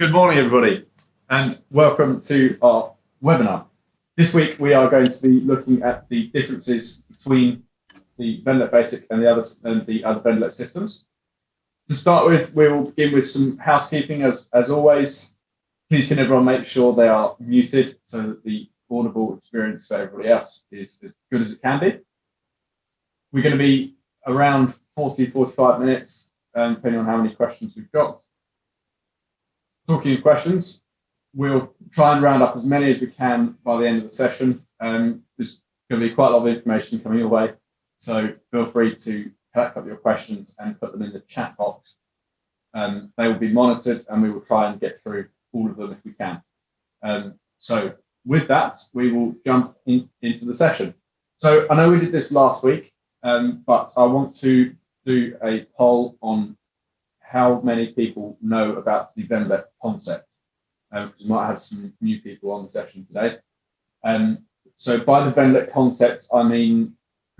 Good morning, everybody, and welcome to our webinar. This week, we are going to be looking at the differences between the VENDLET Basic and the other VENDLET systems. To start with, we will begin with some housekeeping. As always, please can everyone make sure they are muted so that the audible experience for everybody else is as good as it can be. We're going to be around 40-45 minutes, depending on how many questions we've got. Talking of questions, we'll try and round up as many as we can by the end of the session. There's going to be quite a lot of information coming your way, so feel free to collect up your questions and put them in the chat box. They will be monitored and we will try and get through all of them if we can. So with that, we will jump into the session. So I know we did this last week, but I want to do a poll on how many people know about the VENDLET concept. We might have some new people on the session today. So by the VENDLET concept, I mean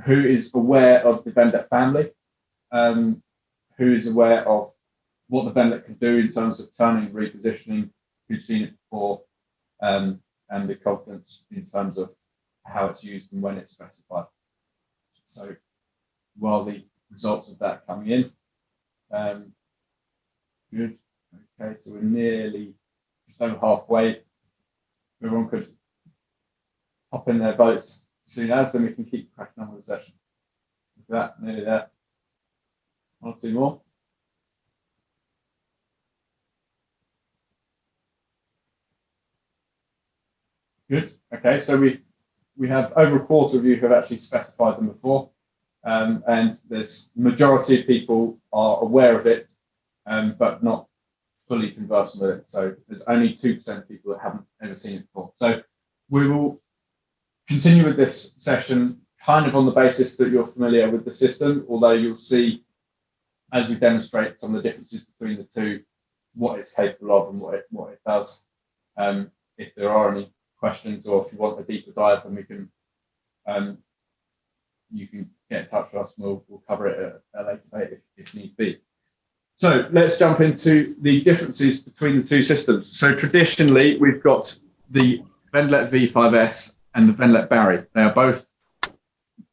who is aware of the VENDLET family, who is aware of what the VENDLET can do in terms of turning, repositioning, who's seen it before, and the confidence in terms of how it's used and when it's specified. So while the results of that coming in, good. Okay, so we're nearly just over halfway. Everyone could hop in their votes as soon as, then we can keep cracking on with the session. Look at that, nearly there. One or two more. Good. Okay, so we have over a quarter of you who have actually specified them before, and there's majority of people are aware of it, but not fully conversant with it. So there's only 2% of people that haven't ever seen it before. So we will continue with this session kind of on the basis that you're familiar with the system, although you'll see as we demonstrate some of the differences between the two, what it's capable of and what it does. If there are any questions or if you want a deeper dive, then we can you can get in touch with us and we'll cover it at a later date if need be. So let's jump into the differences between the two systems. So traditionally, we've got the VENDLET V5S and the VENDLET Barry. They are both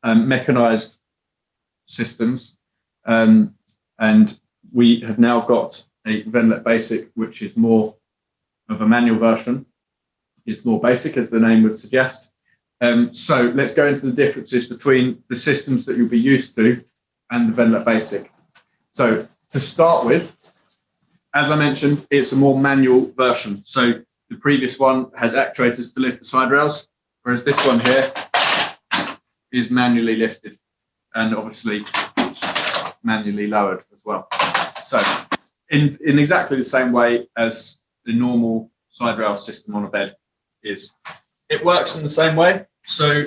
mechanized systems, and we have now got a VENDLET Basic, which is more of a manual version. It's more basic, as the name would suggest. So let's go into the differences between the systems that you'll be used to and the VENDLET Basic. So to start with, as I mentioned, it's a more manual version. So the previous one has actuators to lift the side rails, whereas this one here is manually lifted and obviously manually lowered as well. So in exactly the same way as the normal side rail system on a bed is. It works in the same way. So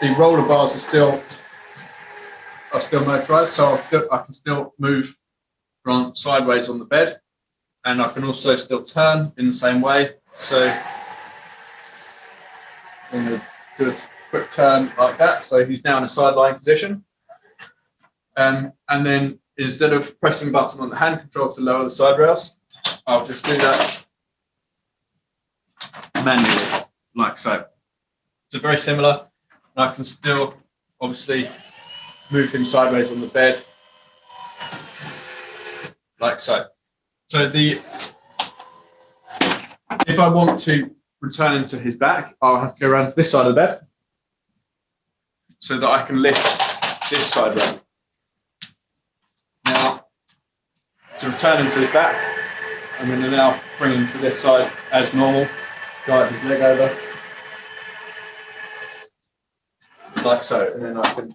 the roller bars are still motorized, so I can still move from sideways on the bed, and I can also still turn in the same way. So I'm going to do a quick turn like that. So he's now in a side lying position. And then instead of pressing a button on the hand control to lower the side rails, I'll just do that manually, like so. So very similar, and I can still obviously move him sideways on the bed, like so. So if I want to return him to his back, I'll have to go around to this side of the bed so that I can lift this side rail. Now, to return him to his back, I'm going to now bring him to this side as normal, guide his leg over, like so, and then I can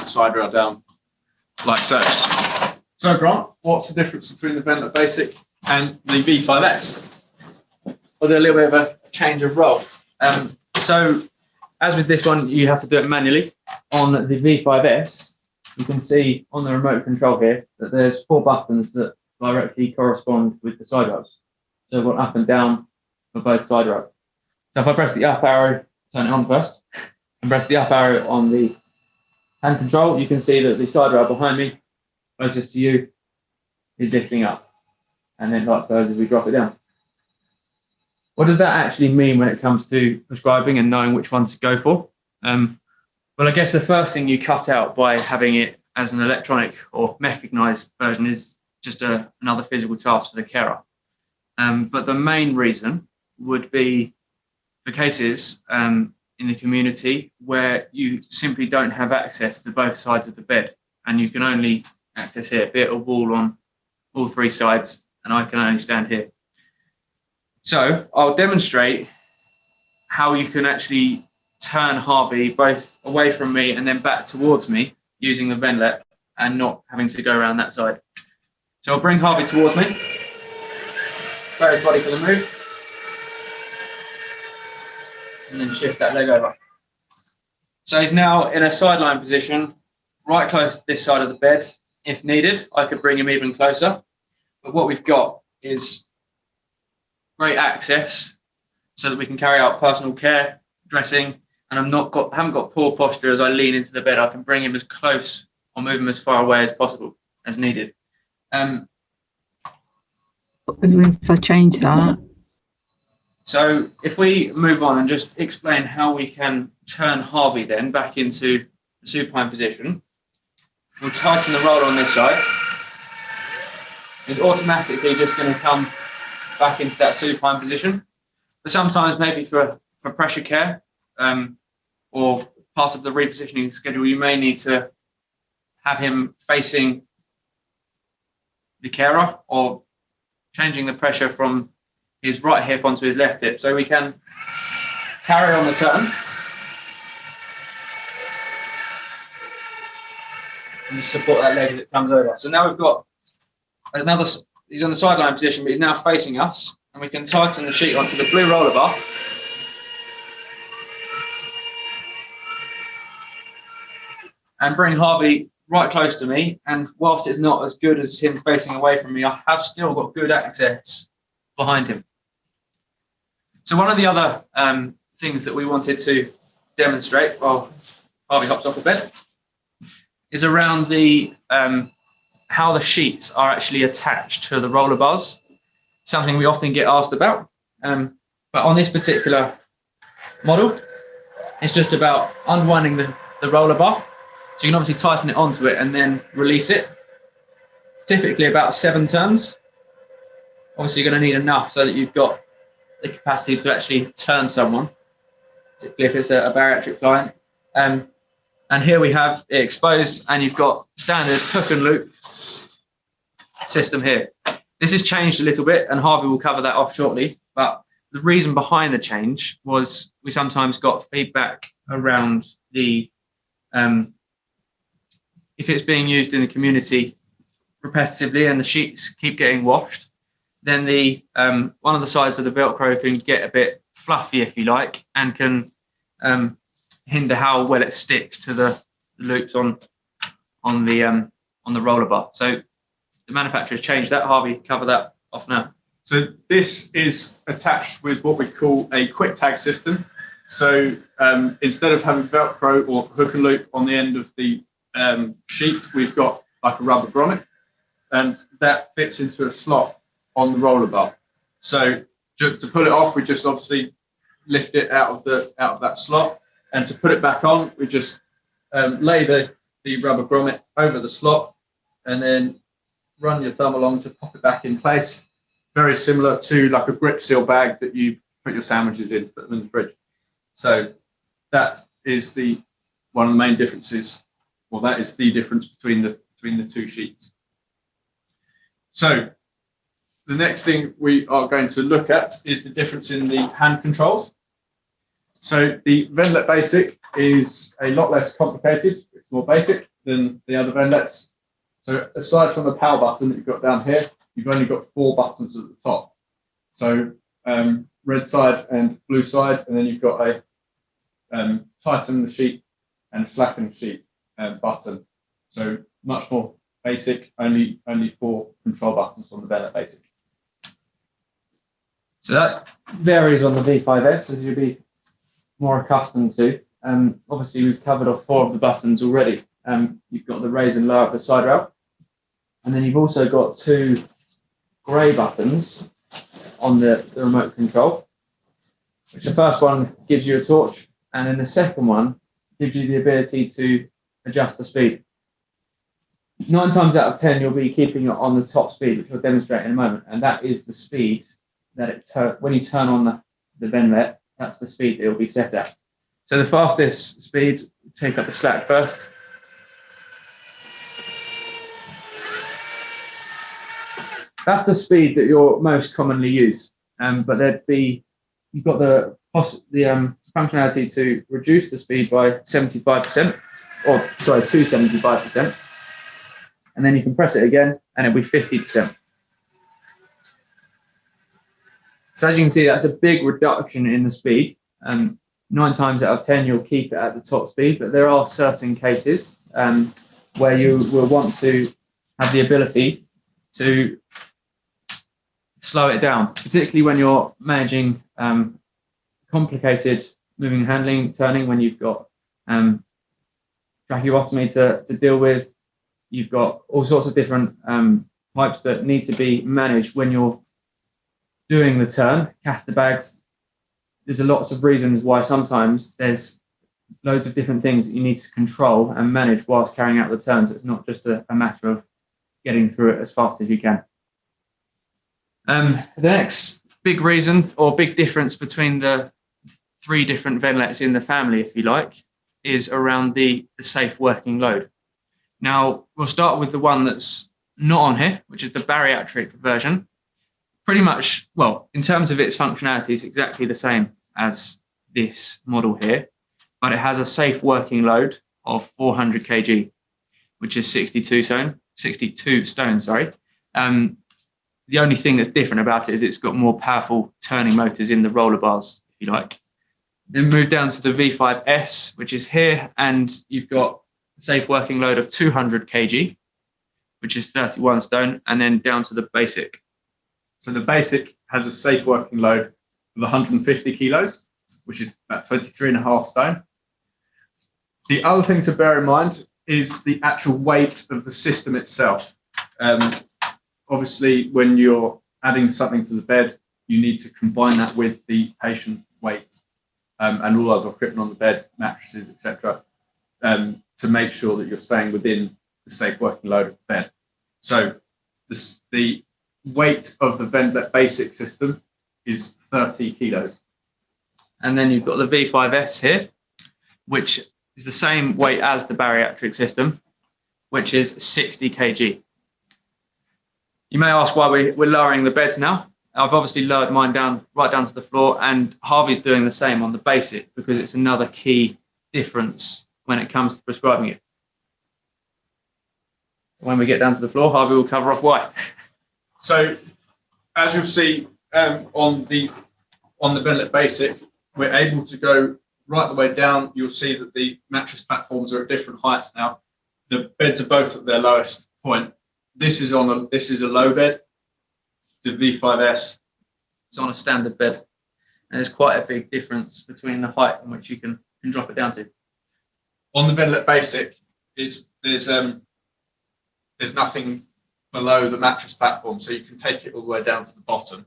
side rail down like so. So Grant, what's the difference between the VENDLET Basic and the V5S? Well, there's a little bit of a change of role. So as with this one, you have to do it manually. On the V5S, you can see on the remote control here that there's 4 buttons that directly correspond with the side rails. So one up and down for both side rails. So if I press the up arrow, turn it on first, and press the up arrow on the hand control, you can see that the side rail behind me, closest to you, is lifting up, and then likewise as we drop it down. What does that actually mean when it comes to prescribing and knowing which one to go for? Well, I guess the first thing you cut out by having it as an electronic or mechanized version is just another physical task for the carer. But the main reason would be for cases in the community where you simply don't have access to both sides of the bed, and you can only access here, be it a wall on all three sides, and I can only stand here. So I'll demonstrate how you can actually turn Harvey both away from me and then back towards me using the VENDLET and not having to go around that side. So I'll bring Harvey towards me, prepare his body for the move, and then shift that leg over. So he's now in a sideline position, right close to this side of the bed. If needed, I could bring him even closer. But what we've got is great access so that we can carry out personal care, dressing, and haven't got poor posture as I lean into the bed. I can bring him as close or move him as far away as possible as needed. If I change that. So if we move on and just explain how we can turn Harvey then back into the supine position, we'll tighten the roller on this side. It's automatically just going to come back into that supine position. But sometimes maybe for pressure care or part of the repositioning schedule, you may need to have him facing the carer or changing the pressure from his right hip onto his left hip. So we can carry on the turn and just support that leg as it comes over. So now we've got another, he's on the sideline position, but he's now facing us, and we can tighten the sheet onto the blue roller bar. And bring Harvey right close to me, and whilst it's not as good as him facing away from me, I have still got good access behind him. So one of the other things that we wanted to demonstrate while Harvey hops off the bed is around the how the sheets are actually attached to the roller bars, something we often get asked about. But on this particular model, it's just about unwinding the roller bar. So you can obviously tighten it onto it and then release it. Typically about 7 turns. Obviously you're going to need enough so that you've got the capacity to actually turn someone, particularly if it's a bariatric client. And here we have it exposed, and you've got standard hook and loop system here. This has changed a little bit, and Harvey will cover that off shortly. But the reason behind the change was we sometimes got feedback around the if it's being used in the community repetitively and the sheets keep getting washed, then the one of the sides of the Velcro can get a bit fluffy, if you like, and can hinder how well it sticks to the loops on the roller bar. So the manufacturer's changed that. Harvey, cover that off now. So this is attached with what we call a quick tag system. So instead of having Velcro or hook and loop on the end of the sheet, we've got like a rubber grommet, and that fits into a slot on the roller bar. So to pull it off, we just obviously lift it out of that slot, and to put it back on, we just lay the rubber grommet over the slot and then run your thumb along to pop it back in place. Very similar to like a grip seal bag that you put your sandwiches in, put them in the fridge. So that is one of the main differences. Well, that is the difference between the two sheets. So the next thing we are going to look at is the difference in the hand controls. So the VENDLET Basic is a lot less complicated. It's more basic than the other VENDLETs. So aside from the power button that you've got down here, you've only got 4 buttons at the top. So red side and blue side, and then you've got a tighten the sheet and slacken the sheet button. So much more basic, only 4 control buttons on the VENDLET Basic. So that varies on the V5S, as you'll be more accustomed to. Obviously, we've covered off 4 of the buttons already. You've got the raise and lower of the side rail. And then you've also got two grey buttons on the remote control, which the first one gives you a torch, and then the second one gives you the ability to adjust the speed. 9 times out of 10, you'll be keeping it on the top speed, which we'll demonstrate in a moment, and that is the speed that when you turn on the VENDLET, that's the speed it will be set at. So the fastest speed, take up the slack first. That's the speed that you'll most commonly use, but you've got the functionality to reduce the speed by 75%, or sorry, to 75%, and then you can press it again, and it'll be 50%. So as you can see, that's a big reduction in the speed. 9 times out of 10, you'll keep it at the top speed, but there are certain cases where you will want to have the ability to slow it down, particularly when you're managing complicated moving and handling, turning, when you've got tracheotomy to deal with. You've got all sorts of different pipes that need to be managed when you're doing the turn, catheter bags. There's lots of reasons why sometimes there's loads of different things that you need to control and manage whilst carrying out the turns. It's not just a matter of getting through it as fast as you can. The next big reason or big difference between the 3 different VENDLETs in the family, if you like, is around the safe working load. Now, we'll start with the one that's not on here, which is the bariatric version. Pretty much, well, in terms of its functionality, it's exactly the same as this model here, but it has a safe working load of 400 kg, which is 62 stone, sorry. The only thing that's different about it is it's got more powerful turning motors in the roller bars, if you like. Then move down to the V5S, which is here, and you've got a safe working load of 200 kg, which is 31 stone, and then down to the basic. So the basic has a safe working load of 150 kilos, which is about 23.5 stone. The other thing to bear in mind is the actual weight of the system itself. Obviously, when you're adding something to the bed, you need to combine that with the patient weight and all other equipment on the bed, mattresses, etc., to make sure that you're staying within the safe working load of the bed. So the weight of the VENDLET basic system is 30 kilos. And then you've got the V5S here, which is the same weight as the bariatric system, which is 60 kg. You may ask why we're lowering the beds now. I've obviously lowered mine right down to the floor, and Harvey's doing the same on the basic because it's another key difference when it comes to prescribing it. When we get down to the floor, Harvey will cover off why. So, as you'll see on the VENDLET basic, we're able to go right the way down. You'll see that the mattress platforms are at different heights now. The beds are both at their lowest point. This is a low bed. The V5S is on a standard bed, and there's quite a big difference between the height in which you can drop it down to. On the VENDLET basic, there's nothing below the mattress platform, so you can take it all the way down to the bottom.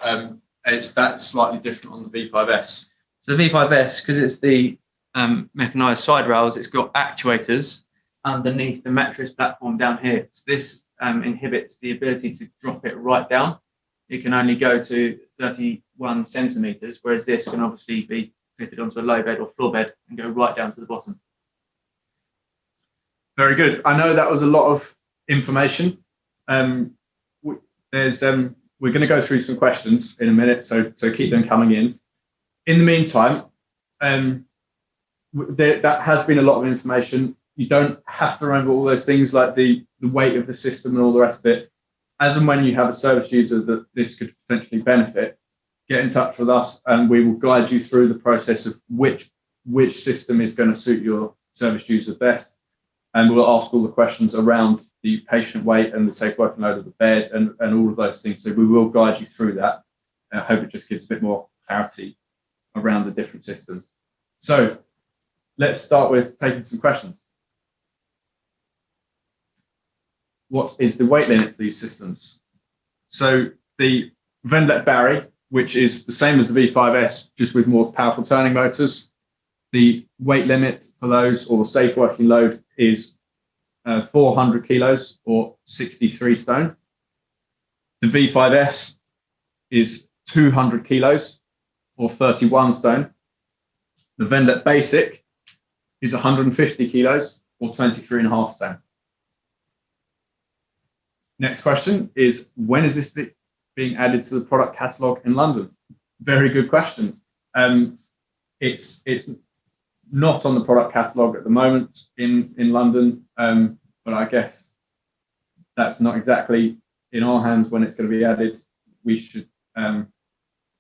That's slightly different on the V5S. So the V5S, because it's the mechanised side rails, it's got actuators underneath the mattress platform down here. So this inhibits the ability to drop it right down. It can only go to 31 centimetres, whereas this can obviously be fitted onto a low bed or floor bed and go right down to the bottom. Very good. I know that was a lot of information. We're going to go through some questions in a minute, so keep them coming in. In the meantime, that has been a lot of information. You don't have to remember all those things like the weight of the system and all the rest of it. As and when you have a service user that this could potentially benefit, get in touch with us and we will guide you through the process of which system is going to suit your service user best. And we'll ask all the questions around the patient weight and the safe working load of the bed and all of those things. So we will guide you through that. I hope it just gives a bit more clarity around the different systems. So let's start with taking some questions. what is the weight limit for these systems? So the VENDLET Barry, which is the same as the V5S, just with more powerful turning motors, the weight limit for those, or the safe working load, is 400 kilos or 63 stone. The V5S is 200 kilos or 31 stone. The VENDLET Basic is 150 kilos or 23.5 stone. Next question is, when is this being added to the product catalogue in London? Very good question. It's not on the product catalogue at the moment in London, but I guess that's not exactly in our hands when it's going to be added. We should. I'm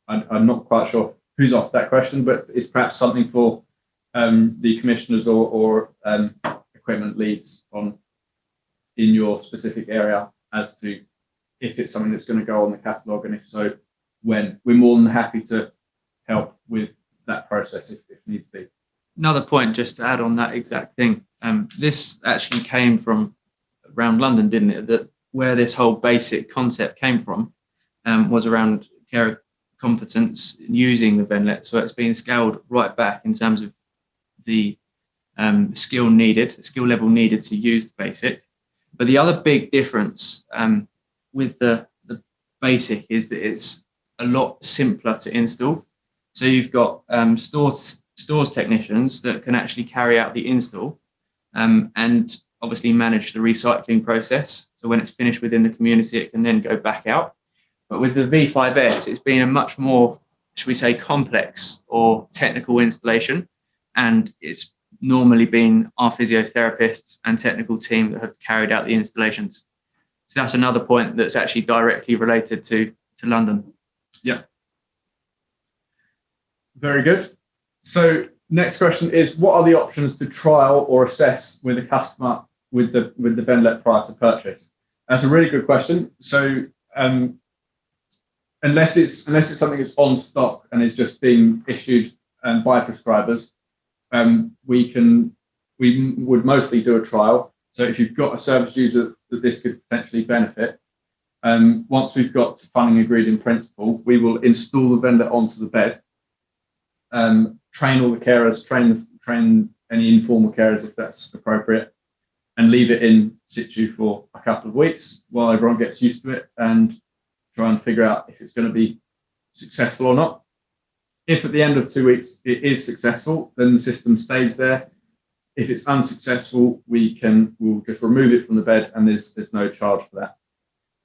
not quite sure who's asked that question, but it's perhaps something for the commissioners or equipment leads in your specific area as to if it's something that's going to go on the catalogue, and if so, when. We're more than happy to help with that process if needs be. Another point just to add on that exact thing. This actually came from around London, didn't it? That where this whole basic concept came from was around care competence using the VENDLET. So it's been scaled right back in terms of the skill level needed to use the basic. But the other big difference with the basic is that it's a lot simpler to install. So you've got stores technicians that can actually carry out the install and obviously manage the recycling process. So when it's finished within the community, it can then go back out. But with the V5S, it's been a much more, should we say, complex or technical installation. And it's normally been our physiotherapists and technical team that have carried out the installations. So that's another point that's actually directly related to London. Yeah. Very good. So next question is, what are the options to trial or assess with a customer with the VENDLET prior to purchase? That's a really good question. So unless it's something that's on stock and is just being issued by prescribers, we would mostly do a trial. So if you've got a service user that this could potentially benefit, once we've got funding agreed in principle, we will install the VENDLET onto the bed, train all the carers, train any informal carers if that's appropriate, and leave it in situ for a couple of weeks while everyone gets used to it and try and figure out if it's going to be successful or not. If at the end of 2 weeks it is successful, then the system stays there. If it's unsuccessful, we'll just remove it from the bed, and there's no charge for that.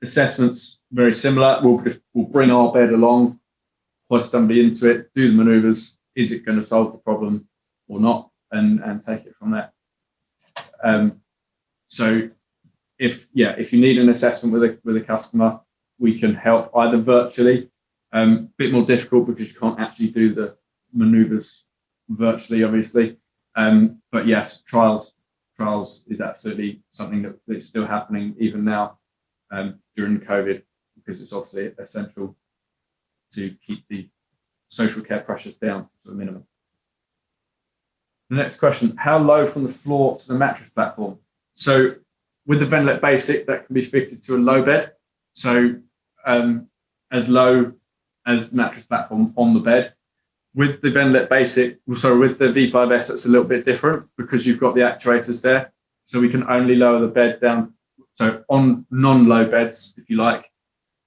Assessments very similar. We'll bring our bed along, hoist somebody into it, do the manoeuvres. Is it going to solve the problem or not, and take it from there. So if you need an assessment with a customer, we can help either virtually. Bit more difficult because you can't actually do the manoeuvres virtually, obviously. But yes, trials is absolutely something that's still happening even now during COVID, because it's obviously essential to keep the social care pressures down to a minimum. The next question, how low from the floor to the mattress platform? So with the VENDLET Basic, that can be fitted to a low bed. So as low as the mattress platform on the bed. With the VENDLET Basic, with the V5S, it's a little bit different because you've got the actuators there. So we can only lower the bed down. So on non-low beds, if you like,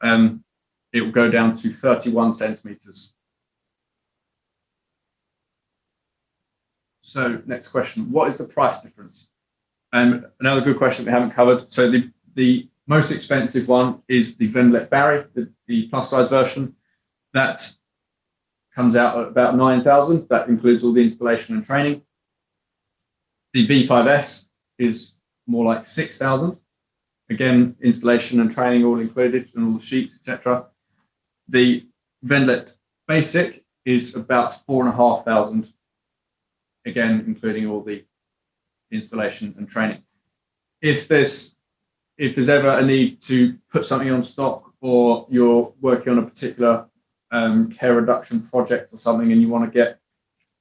it will go down to 31 centimeters. So next question, what is the price difference? Another good question we haven't covered. So the most expensive one is the VENDLET Barry, the plus size version. That comes out at about 9,000. That includes all the installation and training. The V5S is more like 6,000. Again, installation and training all included, and all the sheets, etc. The VENDLET Basic is about 4,500. Again, including all the installation and training. If there's ever a need to put something on stock, or you're working on a particular care reduction project or something, and you want to get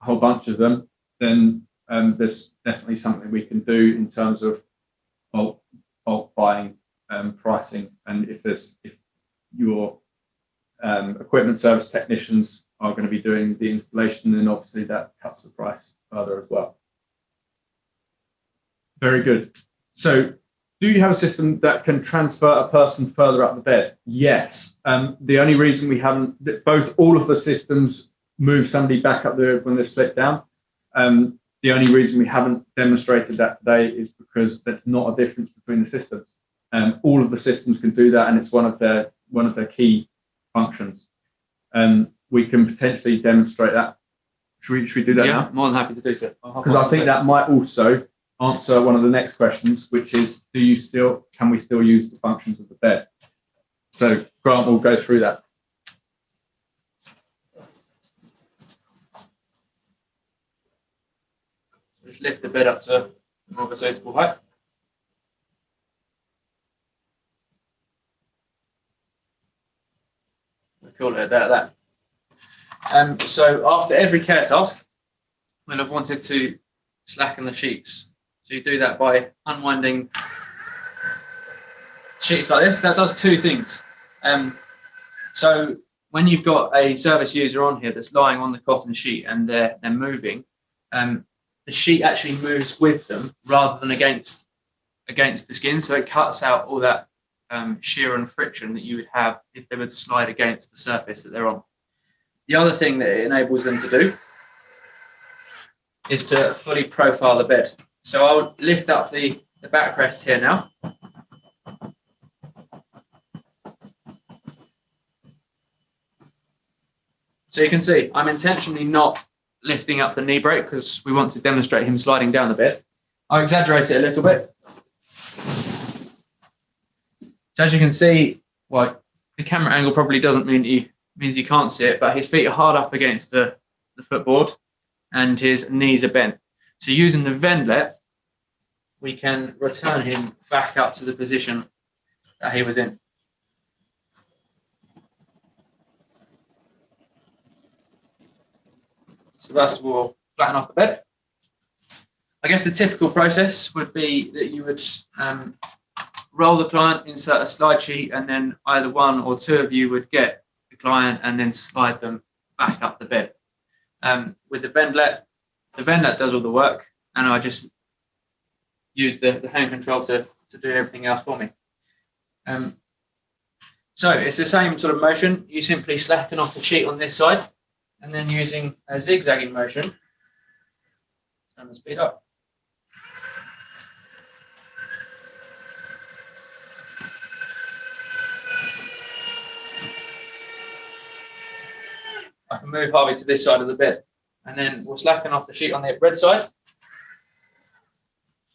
a whole bunch of them, then there's definitely something we can do in terms of bulk buying pricing, and if your equipment service technicians are going to be doing the installation, then obviously that cuts the price further as well. Very good. So, do you have a system that can transfer a person further up the bed? Yes. The only reason we haven't, all of the systems move somebody back up there when they're split down. The only reason we haven't demonstrated that today is because there's not a difference between the systems. All of the systems can do that, and it's one of their key functions. We can potentially demonstrate that. Should we do that now? More than happy to do so. Because I think that might also answer one of the next questions, which is, can we still use the functions of the bed? So Grant will go through that. Just lift the bed up to more of a suitable height. We'll call it that. So after every care task, we'll have wanted to slacken the sheets. So you do that by unwinding sheets like this. That does two things. So when you've got a service user on here that's lying on the cotton sheet and they're moving, the sheet actually moves with them rather than against the skin. So it cuts out all that shear and friction that you would have if they were to slide against the surface that they're on. The other thing that it enables them to do is to fully profile the bed. So I'll lift up the backrest here now. So you can see I'm intentionally not lifting up the knee break because we want to demonstrate him sliding down the bed. I'll exaggerate it a little bit. So as you can see, well, the camera angle probably doesn't means you can't see it, but his feet are hard up against the footboard and his knees are bent. So using the VENDLET, we can return him back up to the position that he was in. So first we'll flatten off the bed. I guess the typical process would be that you would roll the client, insert a slide sheet, and then either one or two of you would get the client and then slide them back up the bed. With the VENDLET does all the work, and I just use the hand control to do everything else for me. So it's the same sort of motion. You simply slacken off the sheet on this side, and then using a zigzagging motion, turn the speed up. I can move Harvey to this side of the bed, and then we'll slacken off the sheet on the red side.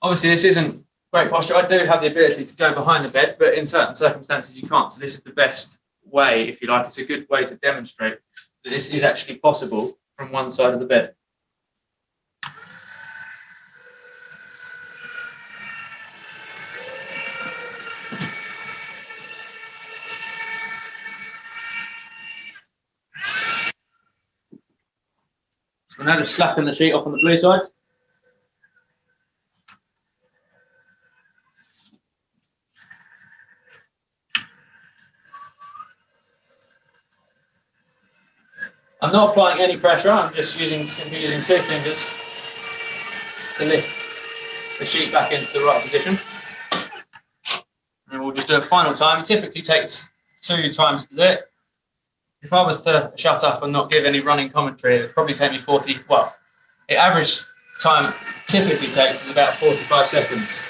Obviously, this isn't great posture. I do have the ability to go behind the bed, but in certain circumstances you can't. So this is the best way, if you like. It's a good way to demonstrate that this is actually possible from one side of the bed. So now just slapping the sheet off on the blue side. I'm not applying any pressure, I'm just simply using two fingers to lift the sheet back into the right position. And we'll just do a final time. It typically takes 2 times to do it. If I was to shut up and not give any running commentary, it would probably take me 40, well, the average time typically takes is about 45 seconds.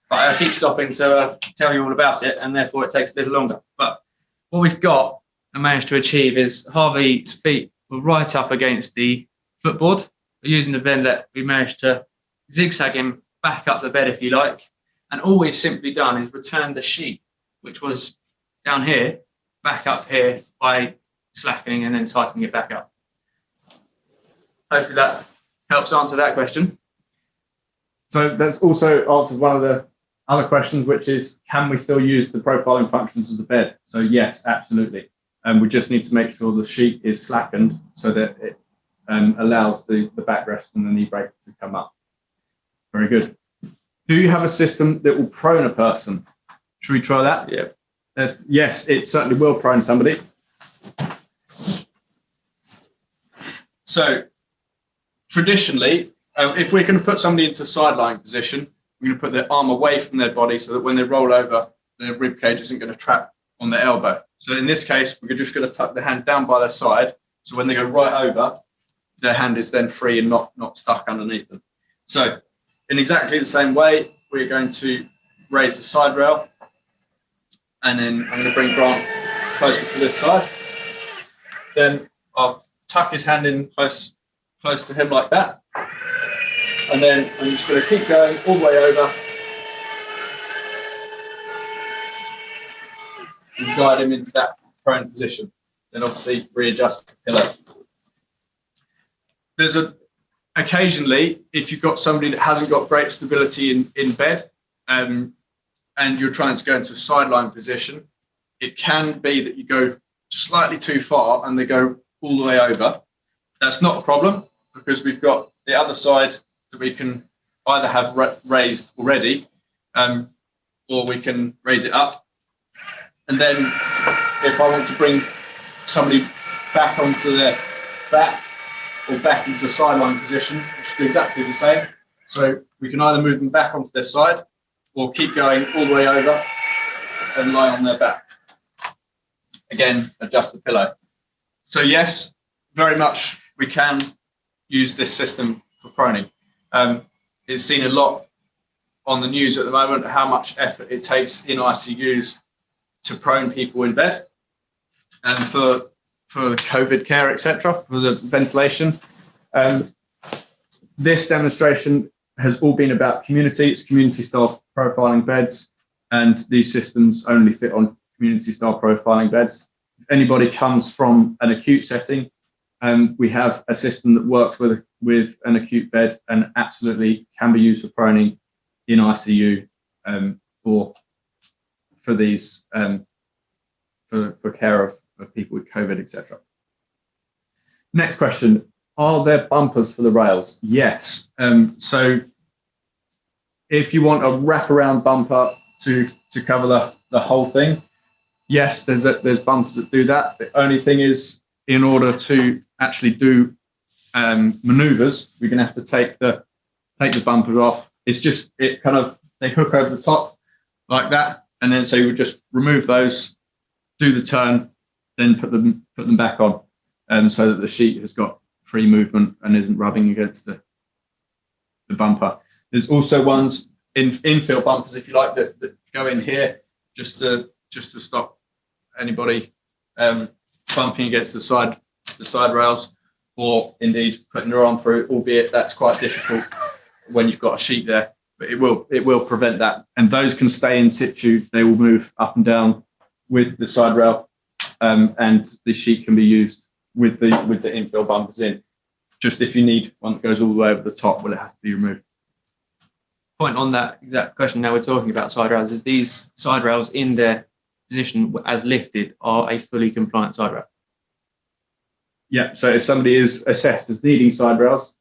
But I keep stopping to tell you all about it, and therefore it takes a little longer. But what we've got and managed to achieve is Harvey's feet were right up against the footboard. But using the VENDLET, we managed to zigzag him back up the bed, if you like. And all we've simply done is return the sheet, which was down here, back up here by slackening and then tightening it back up. Hopefully that helps answer that question. So that's also answers one of the other questions, which is, can we still use the profiling functions of the bed? So yes, absolutely. And we just need to make sure the sheet is slackened so that it allows the backrest and the knee break to come up. Very good. Do you have a system that will prone a person? Should we try that? Yeah. Yes, it certainly will prone somebody. So traditionally, if we're going to put somebody into a side lying position, we're going to put their arm away from their body so that when they roll over, their rib cage isn't going to trap on their elbow. So in this case, we're just going to tuck the hand down by their side. So when they go right over, their hand is then free and not stuck underneath them. So in exactly the same way, we're going to raise the side rail. And then I'm going to bring Grant closer to this side. Then I'll tuck his hand in close to him like that. And then I'm just going to keep going all the way over and guide him into that prone position. Then obviously readjust the pillow. There's occasionally, if you've got somebody that hasn't got great stability in bed, and you're trying to go into a sideline position, it can be that you go slightly too far and they go all the way over. That's not a problem because we've got the other side that we can either have raised already, or we can raise it up. And then if I want to bring somebody back onto their back or back into a sideline position, it's exactly the same. So we can either move them back onto their side or keep going all the way over and lie on their back. Again, adjust the pillow. So yes, very much we can use this system for proning. It's seen a lot on the news at the moment, how much effort it takes in ICUs to prone people in bed. And for COVID care, etc., for the ventilation. This demonstration has all been about community. It's community style profiling beds, and these systems only fit on community style profiling beds. If anybody comes from an acute setting, we have a system that works with an acute bed and absolutely can be used for proning in ICU for these for care of people with COVID, etc. Next question: are there bumpers for the rails? Yes. So if you want a wraparound bumper to cover the whole thing, yes, there's bumpers that do that. The only thing is, in order to actually do maneuvers, we're going to have to take the bumpers off. They hook over the top like that, and then so you would just remove those, do the turn, then put them back on, so that the sheet has got free movement and isn't rubbing against the bumper. There's also ones infill bumpers, if you like, that go in here just to stop anybody bumping against the side rails, or indeed putting their arm through, albeit that's quite difficult when you've got a sheet there. But it will prevent that, and those can stay in situ. They will move up and down with the side rail, and the sheet can be used with the infill bumpers in. Just if you need one that goes all the way over the top, will it have to be removed? Point on that exact question. Now we're talking about side rails. Is these side rails in their position as lifted are a fully compliant side rail? Yeah. So if somebody is assessed as needing side rails,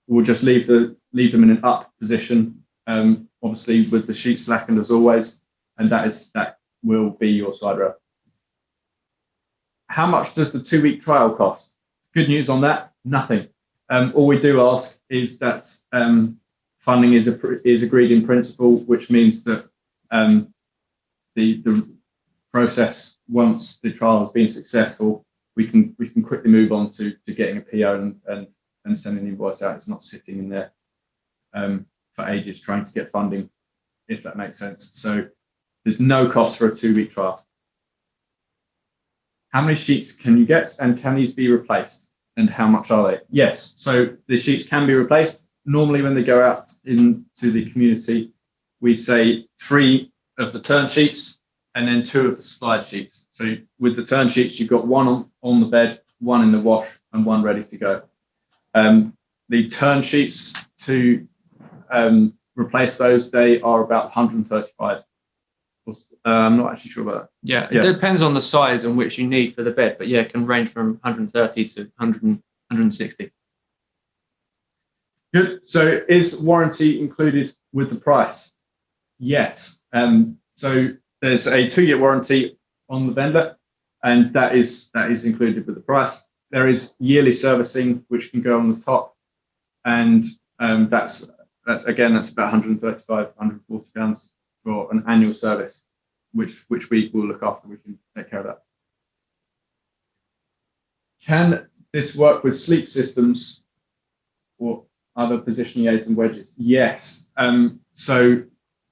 we'll just leave them in an up position, obviously with the sheet slackened as always, and that will be your side rail. How much does the 2-week trial cost? Good news on that, nothing. All we do ask is that funding is agreed in principle, which means that the process, once the trial has been successful, we can quickly move on to getting a PO and sending an invoice out. It's not sitting in there for ages trying to get funding, if that makes sense. So there's no cost for a 2-week trial. How many sheets can you get, and can these be replaced, and how much are they? Yes, so the sheets can be replaced. Normally when they go out into the community, we say 3 of the turn sheets and then 2 of the slide sheets. So with the turn sheets, you've got 1 on the bed, 1 in the wash, and 1 ready to go. The turn sheets, to replace those, they are about 135. I'm not actually sure about that. Yeah, it depends on the size and which you need for the bed, but yeah, it can range from 130 to 160. Good. So is warranty included with the price? Yes. So there's a 2-year warranty on the VENDLET, and that is included with the price. There is yearly servicing, which can go on the top, and that's again, that's about 135, 140 pounds for an annual service, which we will look after. We can take care of that. Can this work with sleep systems or other positioning aids and wedges? Yes.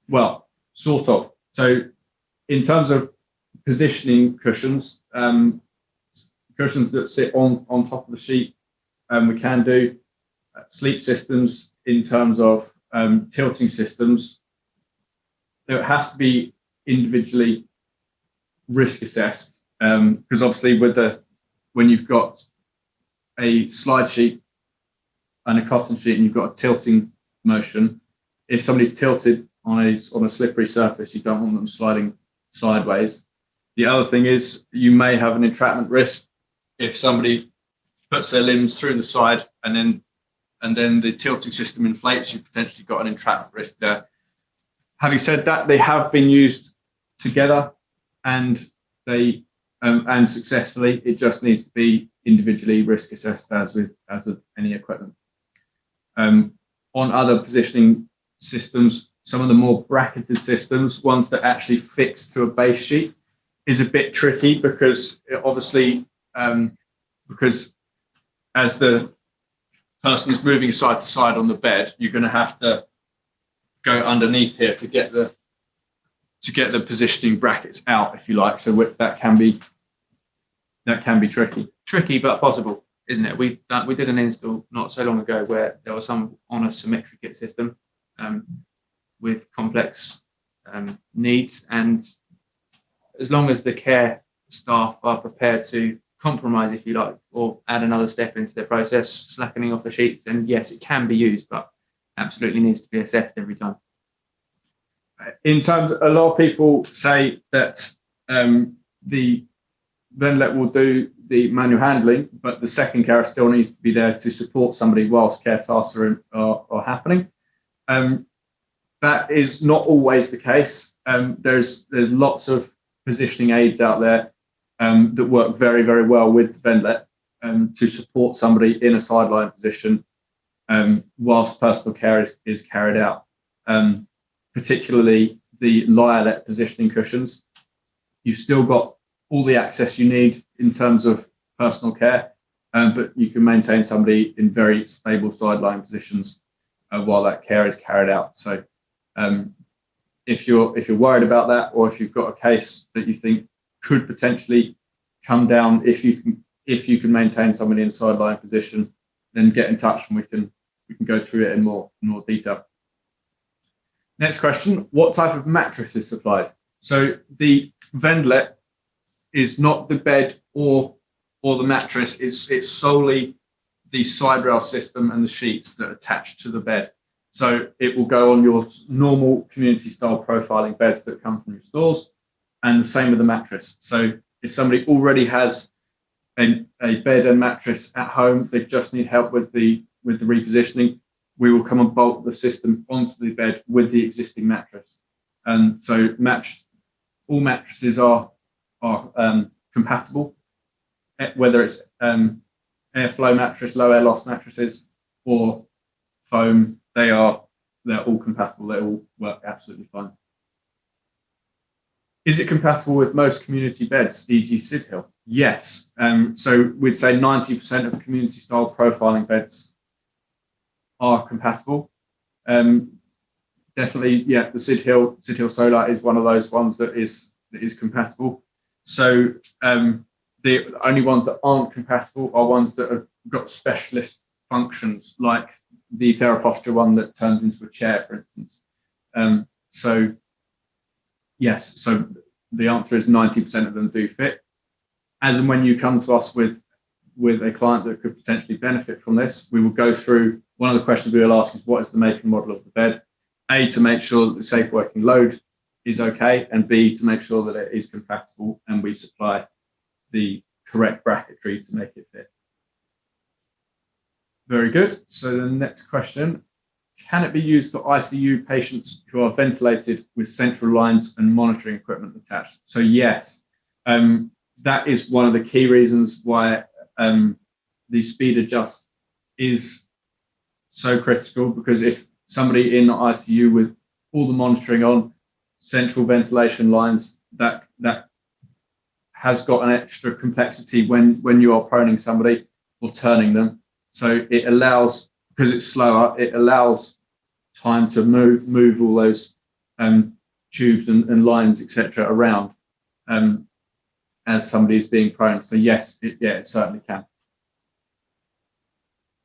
Well, sort of. So in terms of positioning cushions, cushions that sit on top of the sheet, we can do sleep systems in terms of tilting systems. It has to be individually risk assessed, because obviously when you've got a slide sheet and a cotton sheet and you've got a tilting motion, if somebody's tilted on a slippery surface, you don't want them sliding sideways. The other thing is you may have an entrapment risk if somebody puts their limbs through the side and then the tilting system inflates. You've potentially got an entrapment risk there. Having said that, they have been used together and they and successfully. It just needs to be individually risk assessed as with any equipment. On other positioning systems, some of the more bracketed systems, ones that actually fix to a base sheet, is a bit tricky because obviously because as the person is moving side to side on the bed, you're going to have to go underneath here to get the positioning brackets out, if you like. So that can be Tricky, but possible, isn't it? We did an install not so long ago where there was some on a symmetric kit system with complex needs, and as long as the care staff are prepared to compromise, if you like, or add another step into the process, slackening off the sheets, then yes, it can be used, but absolutely needs to be assessed every time. In terms, a lot of people say that the VENDLET will do the manual handling, but the second carer still needs to be there to support somebody whilst care tasks are happening. That is not always the case. There's lots of positioning aids out there that work very, very well with the VENDLET to support somebody in a sideline position whilst personal care is carried out. Particularly the Liolet positioning cushions. You've still got all the access you need in terms of personal care, but you can maintain somebody in very stable sideline positions while that care is carried out. So if you're worried about that, or if you've got a case that you think could potentially come down if you can maintain somebody in a sideline position, then get in touch and we can go through it in more detail. Next question, what type of mattress is supplied? So the VENDLET is not the bed or the mattress, it's solely the side rail system and the sheets that are attached to the bed. So it will go on your normal community style profiling beds that come from your stores, and the same with the mattress. So if somebody already has a bed and mattress at home, they just need help with the repositioning, we will come and bolt the system onto the bed with the existing mattress. And so all mattresses are compatible, whether it's airflow mattress, low air loss mattresses, or foam. They're all compatible. They all work absolutely fine. Is it compatible with most community beds, e.g. Sidhill? Yes. So we'd say 90% of community style profiling beds are compatible. Definitely, yeah, the Sidhill Solar is one of those ones that is compatible. So the only ones that aren't compatible are ones that have got specialist functions, like the TheraPosture one that turns into a chair, for instance. So yes, so the answer is 90% of them do fit. As and when you come to us with a client that could potentially benefit from this, we will go through. One of the questions we will ask is, what is the make and model of the bed? A, to make sure that the safe working load is okay, and B, to make sure that it is compatible and we supply the correct bracketry to make it fit. Very good. So the next question, can it be used for ICU patients who are ventilated with central lines and monitoring equipment attached? So yes, that is one of the key reasons why the speed adjust is so critical, because if somebody in the ICU with all the monitoring on, central ventilation lines, that has got an extra complexity when you are proning somebody or turning them. So it allows, because it's slower, it allows time to move all those tubes and lines, etc., around as somebody is being prone. So yes, it certainly can.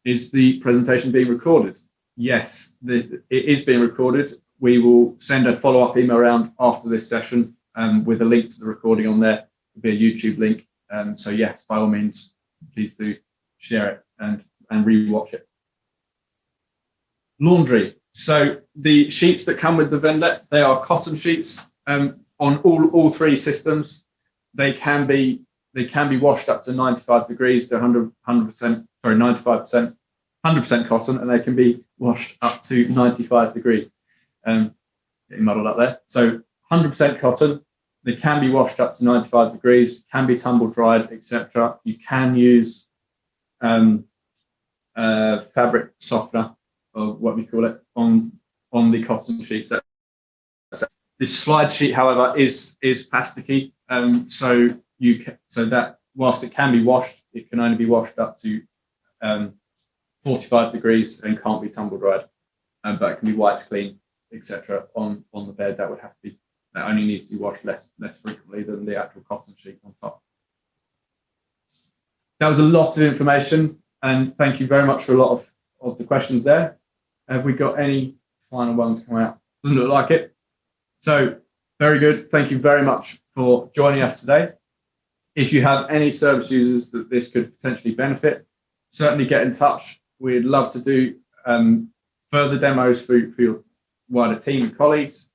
Is the presentation being recorded? Yes, it is being recorded. We will send a follow-up email around after this session with a link to the recording on there. It'll be a YouTube link. So yes, by all means, please do share it and re-watch it. Laundry. So the sheets that come with the VENDLET, they are cotton sheets on all three systems. They can be washed up to 95 degrees to 100%, sorry, 95%, 100% cotton, and they can be washed up to 95 degrees. Getting muddled up there. So 100% cotton, they can be washed up to 95 degrees, can be tumble dried, etc. You can use fabric softener, or what we call it, on the cotton sheets. This slide sheet, however, is plasticky, so that whilst it can be washed, it can only be washed up to 45 degrees and can't be tumble dried, but it can be wiped clean, etc. on the bed. That only needs to be washed less frequently than the actual cotton sheet on top. That was a lot of information, and thank you very much for a lot of the questions there. Have we got any final ones coming out? Doesn't look like it. So very good. Thank you very much for joining us today. If you have any service users that this could potentially benefit, certainly get in touch. We'd love to do further demos for your wider team and colleagues,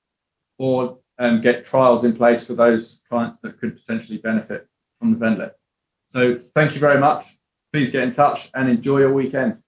or get trials in place for those clients that could potentially benefit from the VENDLET. So thank you very much. Please get in touch and enjoy your weekend.